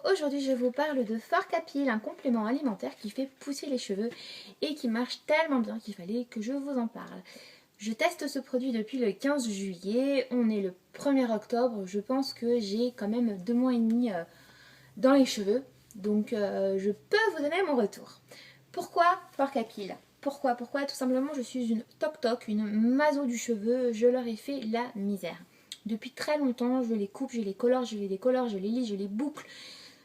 aujourd'hui je vous parle de Fork Appeal, un complément alimentaire qui fait pousser les cheveux et qui marche tellement bien qu'il fallait que je vous en parle. Je teste ce produit depuis le 15 juillet, on est le 1er octobre, je pense que j'ai quand même 2 mois et demi dans les cheveux, donc je peux vous donner mon retour. Pourquoi Fork Appeal? Pourquoi? Tout simplement je suis une toc-toc, une maso du cheveu, je leur ai fait la misère. Depuis très longtemps, je les coupe, je les colore, je les décolore, je les lisse, je les boucle,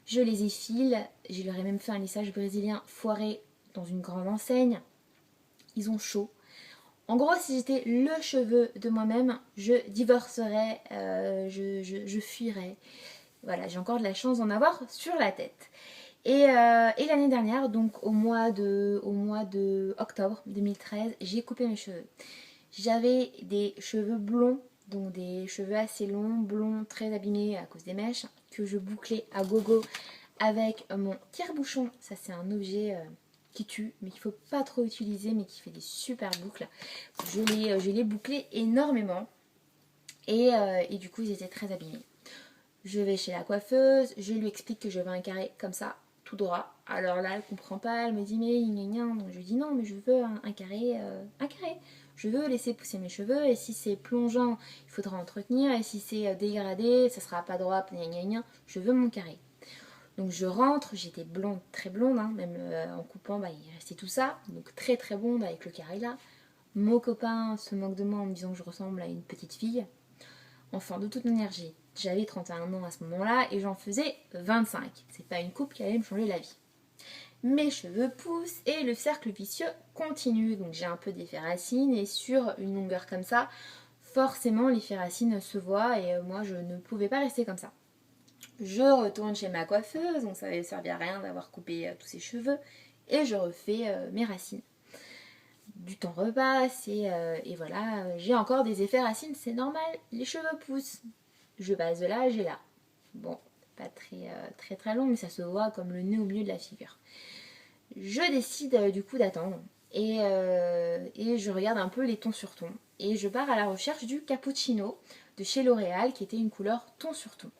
je les effile. Je leur ai même fait un lissage brésilien foiré dans une grande enseigne. Ils ont chaud. En gros, si j'étais le cheveu de moi-même, je divorcerais, je fuirais. Voilà, j'ai encore de la chance d'en avoir sur la tête. Et l'année dernière, donc au mois de octobre 2013, j'ai coupé mes cheveux. J'avais des cheveux blonds, donc des cheveux assez longs, blonds, très abîmés à cause des mèches, que je bouclais à gogo avec mon tire-bouchon. Ça c'est un objet qui tue, mais qu'il ne faut pas trop utiliser, mais qui fait des super boucles. Je l'ai bouclé énormément et du coup ils étaient très abîmés. Je vais chez la coiffeuse, je lui explique que je veux un carré comme ça, tout droit. Alors là, elle comprend pas, elle me dit mais gna. Donc je lui dis non, mais je veux un carré, un carré. Je veux laisser pousser mes cheveux et si c'est plongeant, il faudra entretenir et si c'est dégradé, ça sera pas droit, gna. Je veux mon carré. Donc je rentre, j'étais blonde, très blonde, hein, même en coupant, bah, il restait tout ça. Donc très très blonde avec le carré là. Mon copain se moque de moi en me disant que je ressemble à une petite fille. Enfin, de toute manière, j'avais 31 ans à ce moment-là et j'en faisais 25. C'est pas une coupe qui allait me changer la vie. Mes cheveux poussent et le cercle vicieux continue. Donc j'ai un peu d'effet racine et sur une longueur comme ça, forcément l'effet racine se voit et moi je ne pouvais pas rester comme ça. Je retourne chez ma coiffeuse, donc ça ne servait à rien d'avoir coupé tous ses cheveux et je refais mes racines. Du temps repasse et voilà, j'ai encore des effets racines, c'est normal, les cheveux poussent. Je passe de là à là. Bon, pas très long, mais ça se voit comme le nez au milieu de la figure. Je décide du coup d'attendre et je regarde un peu les tons sur tons. Et je pars à la recherche du cappuccino de chez L'Oréal qui était une couleur ton sur ton.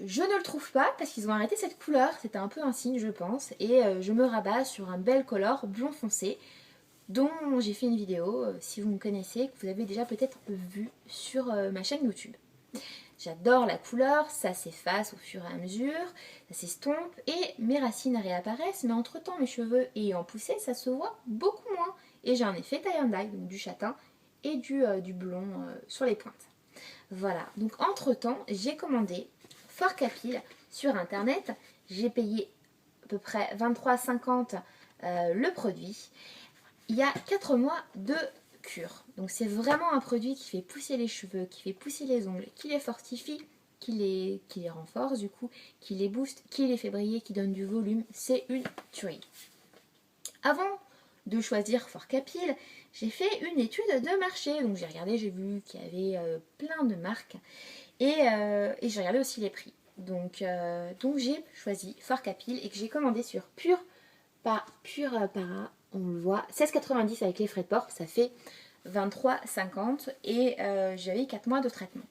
Je ne le trouve pas parce qu'ils ont arrêté cette couleur, c'était un peu un signe je pense. Et je me rabats sur un bel color blond foncé dont j'ai fait une vidéo, si vous me connaissez, que vous avez déjà peut-être vu sur ma chaîne YouTube. J'adore la couleur, ça s'efface au fur et à mesure, ça s'estompe et mes racines réapparaissent, mais entre temps mes cheveux ayant poussé, ça se voit beaucoup moins. Et j'ai un effet tie and dye, donc du châtain et du blond sur les pointes. Voilà, donc entre temps j'ai commandé Fork Appeal sur internet, j'ai payé à peu près 23,50 le produit. Il y a 4 mois de cure. Donc c'est vraiment un produit qui fait pousser les cheveux, qui fait pousser les ongles, qui les fortifie, qui les renforce du coup, qui les booste, qui les fait briller, qui donne du volume. C'est une tuerie. Avant de choisir Fork Appeal, j'ai fait une étude de marché. Donc j'ai regardé, j'ai vu qu'il y avait plein de marques et j'ai regardé aussi les prix. Donc j'ai choisi Fork Appeal et que j'ai commandé sur Pure Para, on le voit, 16,90 avec les frais de port, ça fait 23,50 et j'avais 4 mois de traitement.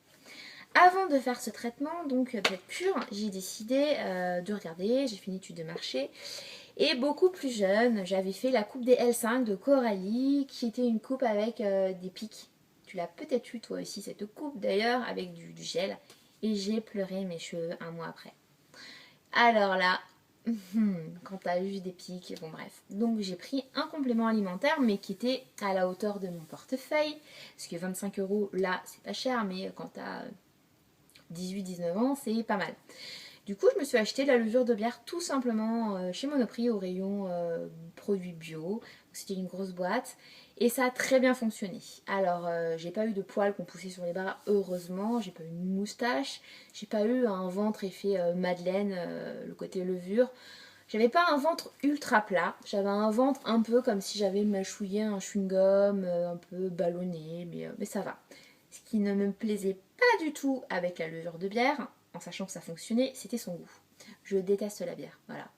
Avant de faire ce traitement, donc d'être pure, j'ai décidé de regarder, j'ai fait une étude de marché et beaucoup plus jeune, j'avais fait la coupe des L5 de Coralie qui était une coupe avec des pics. Tu l'as peut-être eu toi aussi cette coupe d'ailleurs avec du gel et j'ai pleuré mes cheveux un mois après. Alors là, quand t'as juste des pics, bon bref. Donc j'ai pris un complément alimentaire mais qui était à la hauteur de mon portefeuille. Parce que 25 € là c'est pas cher mais quand t'as 18-19 ans c'est pas mal. Du coup je me suis acheté de la levure de bière tout simplement chez Monoprix au rayon produits bio. C'était une grosse boîte et ça a très bien fonctionné. Alors j'ai pas eu de poils qu'on poussait sur les bras heureusement, j'ai pas eu une moustache, j'ai pas eu un ventre effet madeleine, le côté levure. J'avais pas un ventre ultra plat, j'avais un ventre un peu comme si j'avais mâchouillé un chewing-gum, un peu ballonné, mais ça va. Ce qui ne me plaisait pas du tout avec la levure de bière, en sachant que ça fonctionnait, c'était son goût. Je déteste la bière, voilà.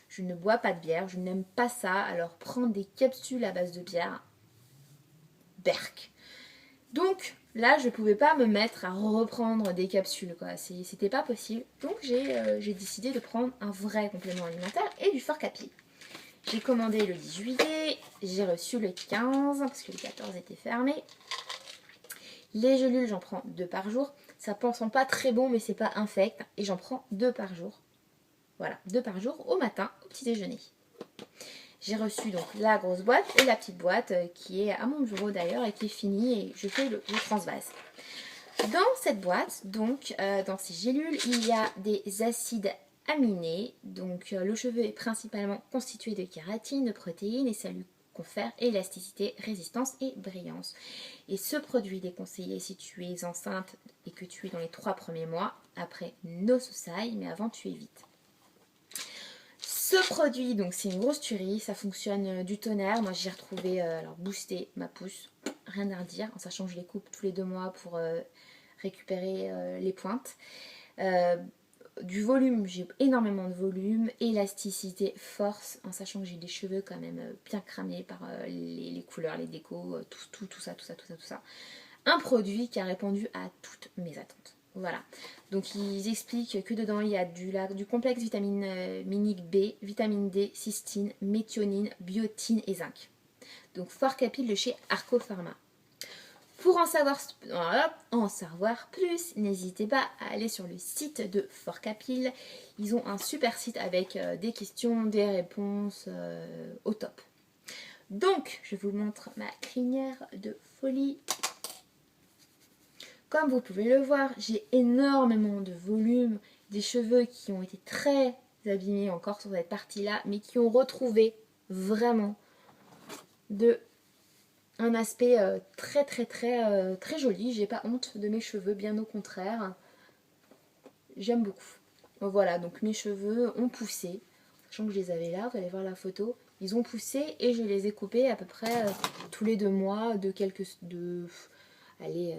Je ne bois pas de bière, je n'aime pas ça, alors prendre des capsules à base de bière, berk. Donc là, je pouvais pas me mettre à reprendre des capsules, quoi. C'était pas possible. Donc j'ai décidé de prendre un vrai complément alimentaire et du Fort Capi. J'ai commandé le 10 juillet, j'ai reçu le 15 parce que le 14 était fermé. Les gélules, j'en prends 2 par jour. Ça ne sent pas très bon, mais c'est pas infect. Et j'en prends 2 par jour. Voilà, 2 par jour au matin, au petit déjeuner. J'ai reçu donc la grosse boîte et la petite boîte qui est à mon bureau d'ailleurs et qui est finie et je fais le transvase. Dans cette boîte, donc dans ces gélules, il y a des acides aminés. Donc le cheveu est principalement constitué de kératine, de protéines et ça lui confère élasticité, résistance et brillance. Et ce produit est déconseillé si tu es enceinte et que tu es dans les 3 premiers mois. Après, no society, mais avant tu évites. Ce produit, donc c'est une grosse tuerie, ça fonctionne du tonnerre. Moi j'ai retrouvé, alors booster ma pousse, rien à redire, en sachant que je les coupe tous les 2 mois pour récupérer les pointes. Du volume, j'ai énormément de volume, élasticité, force, en sachant que j'ai des cheveux quand même bien cramés par les couleurs, les décos, tout ça. Un produit qui a répondu à toutes mes attentes. Voilà. Donc ils expliquent que dedans il y a du complexe vitamine minique B, vitamine D, cystine, méthionine, biotine et zinc. Donc Fort Capi de chez Arco Pharma. Pour en savoir plus, n'hésitez pas à aller sur le site de Fort Capi. Ils ont un super site avec des questions, des réponses au top. Donc, je vous montre ma crinière de folie. Comme vous pouvez le voir, j'ai énormément de volume, des cheveux qui ont été très abîmés encore sur cette partie-là, mais qui ont retrouvé vraiment un aspect très joli. J'ai pas honte de mes cheveux, bien au contraire. J'aime beaucoup. Voilà, donc mes cheveux ont poussé. Sachant que je les avais là, vous allez voir la photo. Ils ont poussé et je les ai coupés à peu près tous les 2 mois allez,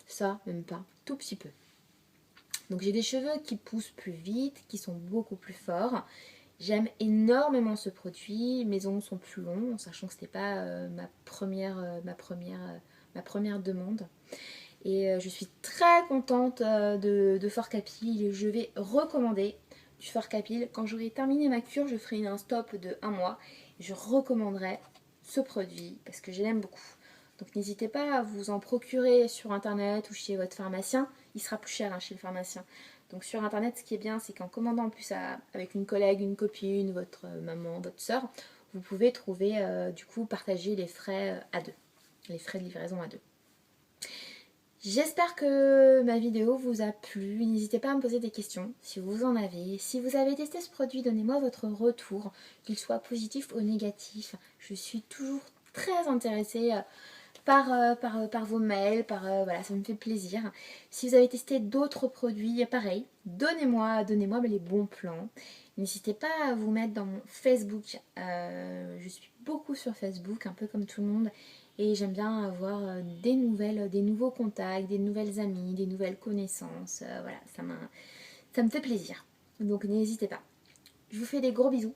ça, même pas, tout petit peu. Donc j'ai des cheveux qui poussent plus vite, qui sont beaucoup plus forts. J'aime énormément ce produit. Mes ongles sont plus longs, en sachant que c'était pas ma première demande. Et je suis très contente de Fort Capi. Je vais recommander du Fort Capi. Quand j'aurai terminé ma cure, je ferai un stop de 1 mois. Je recommanderai ce produit parce que je l'aime beaucoup. Donc n'hésitez pas à vous en procurer sur internet ou chez votre pharmacien. Il sera plus cher chez le pharmacien. Donc sur internet, ce qui est bien, c'est qu'en commandant en plus avec une collègue, une copine, votre maman, votre soeur, vous pouvez trouver, du coup, partager les frais à 2. Les frais de livraison à 2. J'espère que ma vidéo vous a plu. N'hésitez pas à me poser des questions si vous en avez. Si vous avez testé ce produit, donnez-moi votre retour, qu'il soit positif ou négatif. Je suis toujours très intéressée par vos mails, voilà, ça me fait plaisir. Si vous avez testé d'autres produits, pareil, donnez-moi les bons plans. N'hésitez pas à vous mettre dans mon Facebook. Je suis beaucoup sur Facebook, un peu comme tout le monde. Et j'aime bien avoir des nouveaux contacts, des nouvelles amies, des nouvelles connaissances. Voilà, ça me fait plaisir. Donc n'hésitez pas. Je vous fais des gros bisous.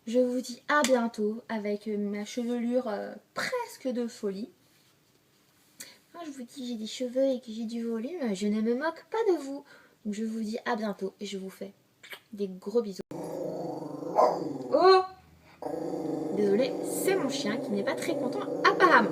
Je vous dis à bientôt avec ma chevelure presque de folie. Quand je vous dis que j'ai des cheveux et que j'ai du volume, je ne me moque pas de vous. Donc je vous dis à bientôt et je vous fais des gros bisous. Oh! Désolée, c'est mon chien qui n'est pas très content apparemment.